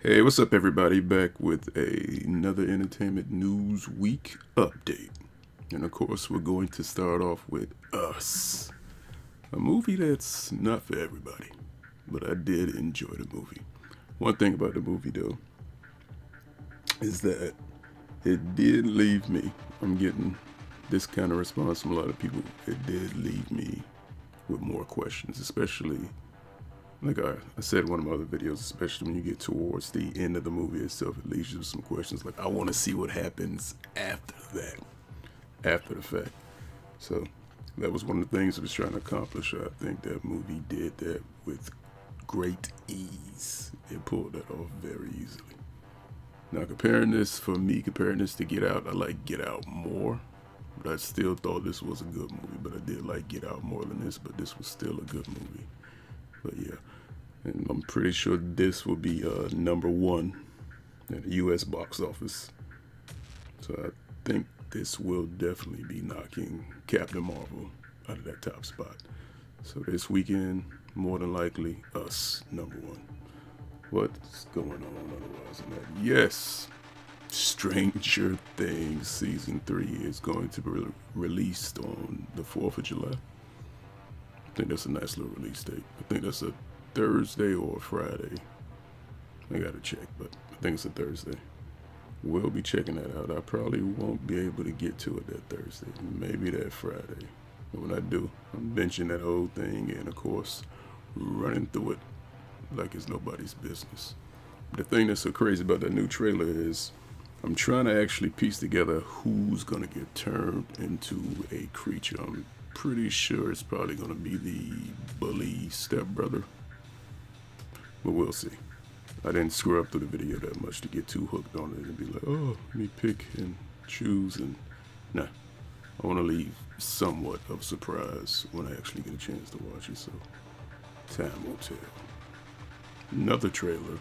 Hey, what's up, everybody? Back with another entertainment news week update. And of course, we're going to start off with Us, a movie that's not for everybody, but I did enjoy the movie. One thing about the movie, though, is that it did leave me. I'm getting this kind of response from a lot of people. It did leave me with more questions, especially like I said in one of my other videos, especially when you get towards the end of the movie itself, it leaves you with some questions. Like, I want to see what happens after that, after the fact. So that was one of the things I was trying to accomplish. I think that movie did that with great ease. It pulled that off very easily. Now, comparing this to Get Out, I like Get Out more. But I still thought this was a good movie. But I did like Get Out more than this. But this was still a good movie. But yeah, and I'm pretty sure this will be number one at the U.S. box office. So I think this will definitely be knocking Captain Marvel out of that top spot. So this weekend, more than likely, Us number one. What's going on otherwise than that? Yes, Stranger Things season 3 is going to be released on the 4th of July. I think that's a nice little release date. I think that's a Thursday or a Friday. I gotta check, but I think it's a Thursday. We'll be checking that out. I probably won't be able to get to it that Thursday. Maybe that Friday. But when I do, I'm benching that whole thing and, of course, running through it like it's nobody's business. The thing that's so crazy about that new trailer is I'm trying to actually piece together who's going to get turned into a creature. I'm pretty sure it's probably going to be the bully stepbrother, but we'll see. I didn't screw up through the video that much to get too hooked on it and be like, oh, let me pick and choose. And nah, I want to leave somewhat of surprise when I actually get a chance to watch it. So time will tell. Another trailer,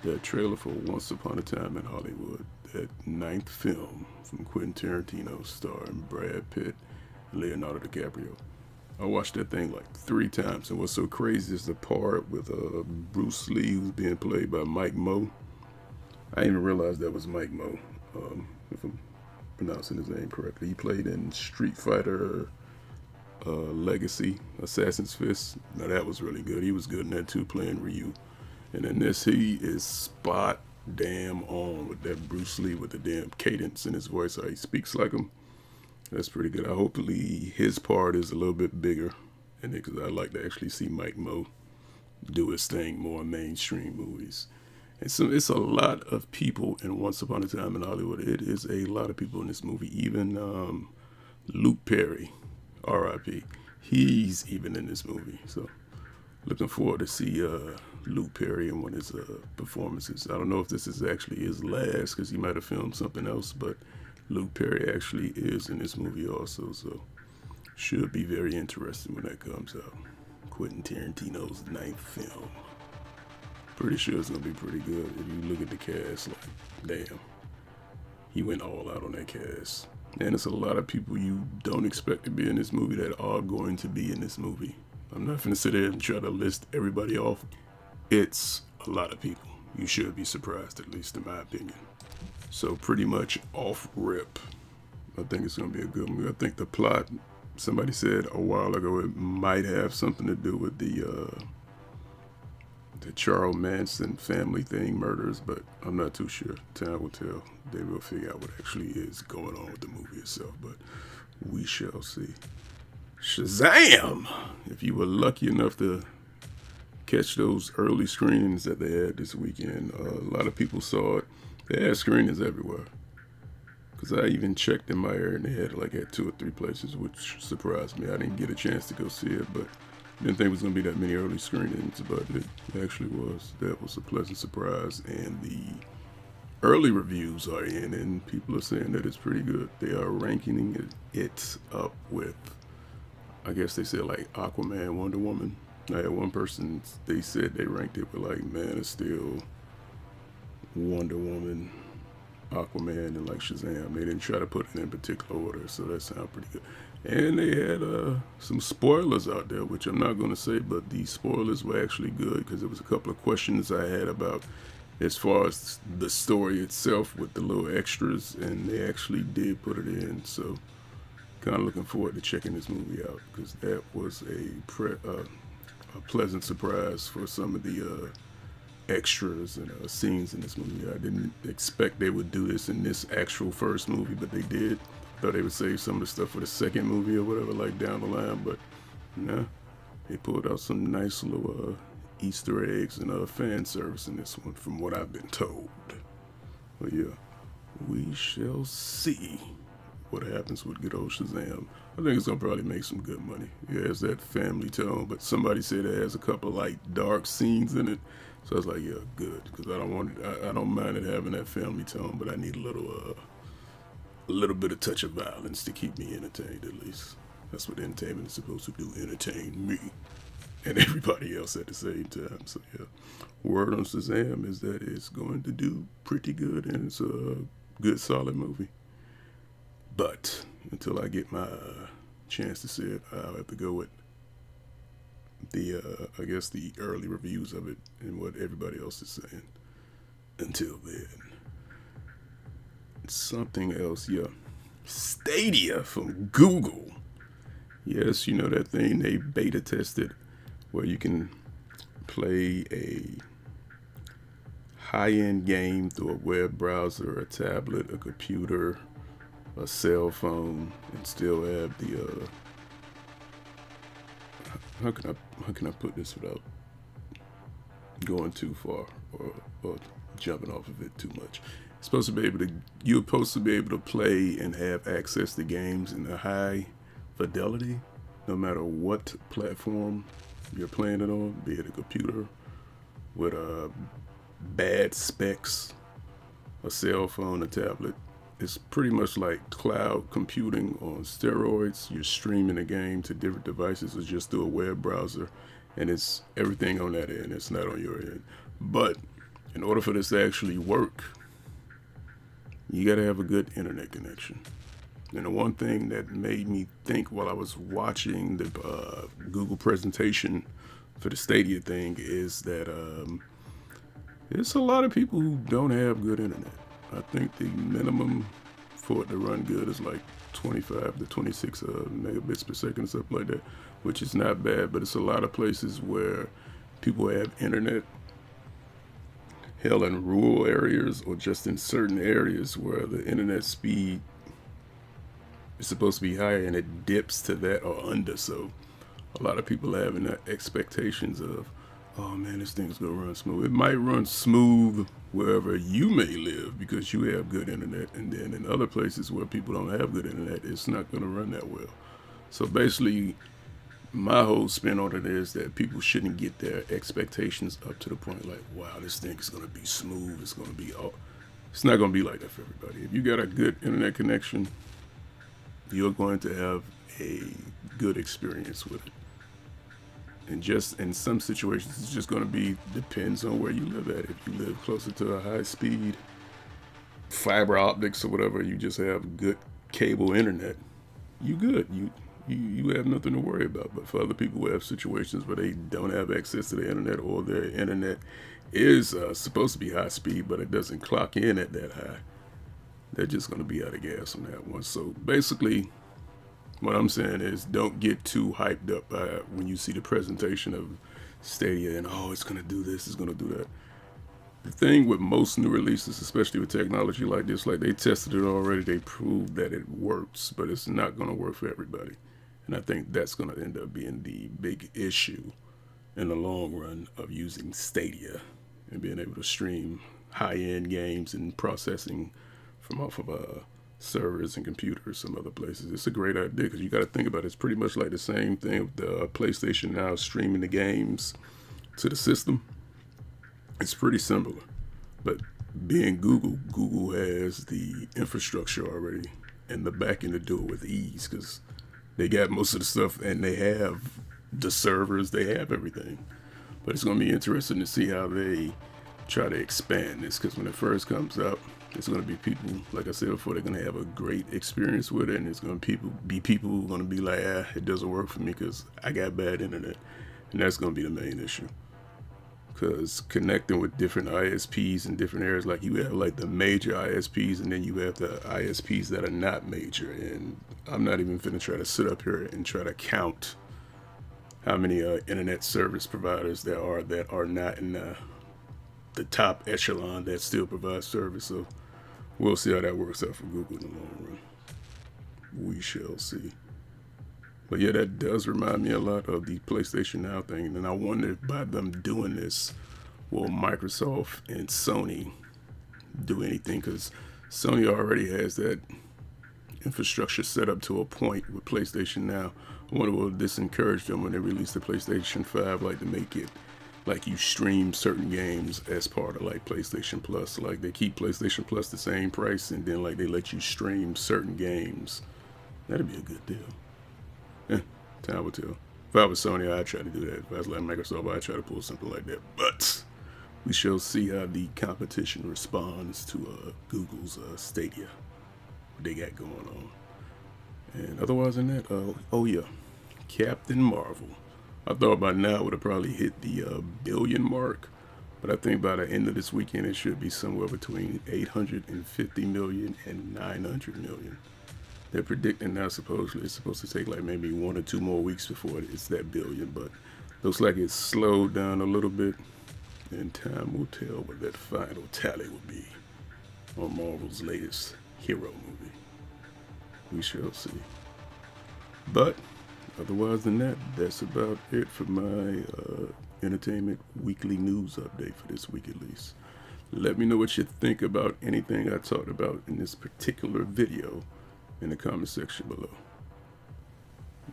that trailer for Once Upon a Time in Hollywood, that ninth film from Quentin Tarantino starring Brad Pitt and Leonardo DiCaprio. I watched that thing like 3 times, and what's so crazy is the part with Bruce Lee, who's being played by Mike Moe. I didn't even realize that was Mike Moe, if I'm pronouncing his name correctly. He played in Street Fighter Legacy, Assassin's Fist. Now that was really good. He was good in that too, playing Ryu. And in this, he is spot damn on with that Bruce Lee with the damn cadence in his voice, how he speaks like him. That's pretty good. Hopefully his part is a little bit bigger, and because I'd like to actually see Mike Moe do his thing more in mainstream movies. And so it's a lot of people in Once Upon a Time in Hollywood. It is a lot of people in this movie. Even Luke Perry, R.I.P. He's even in this movie. So looking forward to see Luke Perry in one of his performances. I don't know if this is actually his last because he might have filmed something else, but Luke Perry actually is in this movie also, so should be very interesting when that comes out. Quentin Tarantino's ninth film. Pretty sure it's gonna be pretty good. If you look at the cast, like, damn, he went all out on that cast. And it's a lot of people you don't expect to be in this movie that are going to be in this movie. I'm not gonna sit there and try to list everybody off. It's a lot of people. You should be surprised, at least in my opinion. So pretty much off rip, I think it's going to be a good movie. I think the plot, somebody said a while ago, it might have something to do with the Charles Manson family thing, murders, but I'm not too sure. Time will tell. They will figure out what actually is going on with the movie itself, but we shall see. Shazam! If you were lucky enough to catch those early screenings that they had this weekend, a lot of people saw it. They had screenings everywhere. Because I even checked in my area and they had like at 2 or 3 places, which surprised me. I didn't get a chance to go see it, but didn't think it was going to be that many early screenings, but it actually was. That was a pleasant surprise. And the early reviews are in, and people are saying that it's pretty good. They are ranking it up with, I guess they said like Aquaman, Wonder Woman. I had one person, they said they ranked it with like Man of Steel, Wonder Woman, Aquaman, and like Shazam. They didn't try to put it in particular order, so that sounded pretty good. And they had some spoilers out there, which I'm not going to say, but the spoilers were actually good because there was a couple of questions I had about as far as the story itself with the little extras, and they actually did put it in. So kind of looking forward to checking this movie out because that was a pleasant surprise for some of the extras and scenes in this movie. I didn't expect they would do this in this actual first movie, but they did. Thought they would save some of the stuff for the second movie or whatever, like down the line, but nah, they pulled out some nice little Easter eggs and fan service in this one, from what I've been told. But yeah, we shall see what happens with good old Shazam. I think it's gonna probably make some good money. It has that family tone, but somebody said it has a couple of like dark scenes in it. So I was like, yeah, good, because I don't mind it having that family tone, but I need a little bit of touch of violence to keep me entertained at least. That's what entertainment is supposed to do, entertain me and everybody else at the same time. So yeah, word on Shazam is that it's going to do pretty good, and it's a good, solid movie. But until I get my chance to see it, I'll have to go with I guess the early reviews of it and what everybody else is saying. Until then, something else, yeah. Stadia from Google. Yes, you know that thing they beta tested where you can play a high-end game through a web browser, a tablet, a computer, a cell phone, and still have the how can I put this without going too far or jumping off of it too much? You're supposed to be able to play and have access to games in a high fidelity, no matter what platform you're playing it on, be it a computer with bad specs, a cell phone, a tablet. It's pretty much like cloud computing on steroids. You're streaming a game to different devices or just through a web browser, and it's everything on that end. It's not on your end. But in order for this to actually work, you got to have a good internet connection. And the one thing that made me think while I was watching the Google presentation for the Stadia thing is that there's a lot of people who don't have good internet. I think the minimum for it to run good is like 25 to 26 megabits per second, something like that, which is not bad, but it's a lot of places where people have internet, hell, in rural areas or just in certain areas where the internet speed is supposed to be higher and it dips to that or under. So a lot of people are having expectations of, oh man, this thing's gonna run smooth. It might run smooth wherever you may live because you have good internet, and then in other places where people don't have good internet, it's not gonna run that well. So basically, my whole spin on it is that people shouldn't get their expectations up to the point like, wow, this thing is gonna be smooth. It's not gonna be like that for everybody. If you got a good internet connection, you're going to have a good experience with it. And just in some situations, it's just going to depends on where you live at. If you live closer to a high speed fiber optics or whatever, you just have good cable internet, you good. You have nothing to worry about. But for other people who have situations where they don't have access to the internet, or their internet is supposed to be high speed, but it doesn't clock in at that high, they're just going to be out of gas on that one. So basically, what I'm saying is, don't get too hyped up when you see the presentation of Stadia and, oh, it's going to do this, it's going to do that. The thing with most new releases, especially with technology like this, like they tested it already, they proved that it works, but it's not going to work for everybody. And I think that's going to end up being the big issue in the long run of using Stadia and being able to stream high-end games and processing from off of servers and computers, some other places. It's a great idea because you got to think about it. It's pretty much like the same thing with the PlayStation now streaming the games to the system. It's pretty similar, but being Google has the infrastructure already and the back end to do it with ease because they got most of the stuff and they have the servers, they have everything. But it's going to be interesting to see how they try to expand this because when it first comes out, it's going to be people, like I said before, they're going to have a great experience with it, and it's going to be people who are going to be like, it doesn't work for me because I got bad internet, and that's going to be the main issue. because connecting with different ISPs in different areas, like you have like the major ISPs and then you have the ISPs that are not major. And I'm not even finna try to sit up here and try to count how many internet service providers there are that are not in the top echelon that still provide service. So we'll see how that works out for Google in the long run. We shall see. But yeah, that does remind me a lot of the PlayStation Now thing. And I wonder if by them doing this, will Microsoft and Sony do anything? Because Sony already has that infrastructure set up to a point with PlayStation Now. I wonder will this encourage them when they release the PlayStation 5, like to make it like you stream certain games as part of like PlayStation Plus. Like they keep PlayStation Plus the same price and then like they let you stream certain games. That'd be a good deal. Time will tell. If I was Sony, I'd try to do that. If I was like Microsoft, I'd try to pull something like that. But we shall see how the competition responds to Google's Stadia. What they got going on. And otherwise than that, oh yeah, Captain Marvel. I thought by now it would have probably hit the billion mark. But I think by the end of this weekend, it should be somewhere between 850 million and 900 million. They're predicting now supposedly it's supposed to take like maybe 1 or 2 more weeks before it's that billion, but looks like it's slowed down a little bit, and time will tell what that final tally will be on Marvel's latest hero movie. We shall see. But otherwise than that, that's about it for my entertainment weekly news update for this week at least. Let me know what you think about anything I talked about in this particular video in the comment section below.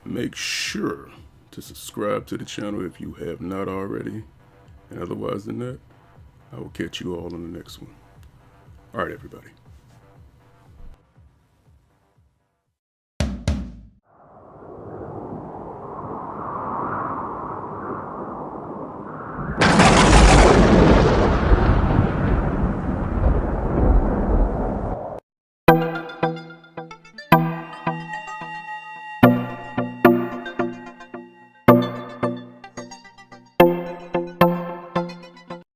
Make sure to subscribe to the channel if you have not already. And otherwise than that, I will catch you all on the next one. Alright, everybody.